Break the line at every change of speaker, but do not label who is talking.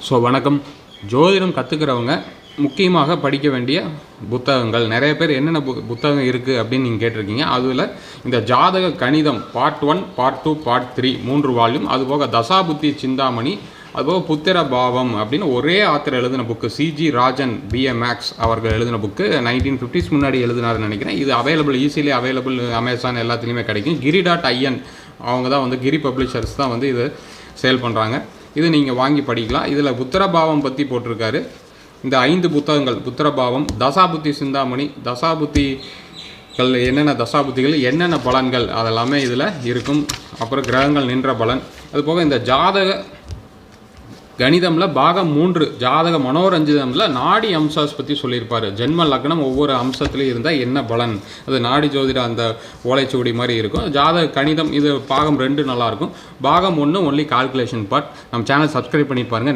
So வணக்கம். ஜோதிடம் கற்றுக்கிறவங்க முக்கியமாக படிக்க வேண்டிய புத்தகங்கள் நிறைய பேர் என்னென்ன புத்தகம் இருக்குது அப்படின்னு நீங்கள் கேட்டிருக்கீங்க. அதில் இந்த ஜாதக கணிதம் பார்ட் 1, பார்ட் 2, பார்ட் 3 3 வால்யூம், அதுபோக தசாபுத்தி சிந்தாமணி, அதுபோக புத்திர பாவம் அப்படின்னு ஒரே ஆத்தர் எழுதின புக்கு, சிஜி ராஜன் பிஎம்எக்ஸ் அவர்கள் எழுதின புக்கு 1950s முன்னாடி எழுதினாருன்னு நினைக்கிறேன். இது ஈஸிலி அவைலபிள் அமேசான் எல்லாத்துலேயுமே கிடைக்கும். கிரி.in அவங்க தான் வந்து கிரி பப்ளிஷர்ஸ் தான் வந்து இது சேல் பண்ணுறாங்க. இது நீங்கள் வாங்கி படிக்கலாம். இதில் புத்திரபாவம் பற்றி போட்டிருக்காரு. இந்த 5 புத்தகங்கள், புத்திரபாவம், தசாபுத்தி சிந்தாமணி, தசாபுத்திகள் என்னென்ன தசாபுத்திகள் என்னென்ன பலன்கள் அதெல்லாமே இதில் இருக்கும். அப்புறம் கிரகங்கள் நின்ற பலன், அதுபோக இந்த ஜாதக கணிதமில் பாகம் 3 ஜாதக மனோரஞ்சிதமில் நாடி அம்சாஸ் பற்றி சொல்லியிருப்பார். ஜென்ம லக்னம் ஒவ்வொரு அம்சத்துலேயும் இருந்தால் என்ன பலன், அது நாடி ஜோதிட அந்த ஓலைச்சுவடி மாதிரி இருக்கும். ஜாதக கணிதம் இது பாகம் 2 நல்லாயிருக்கும். பாகம் 1 ஒன்லி கால்குலேஷன் பார்ட். நம்ம சேனல் சப்ஸ்கிரைப் பண்ணி பாருங்கள்.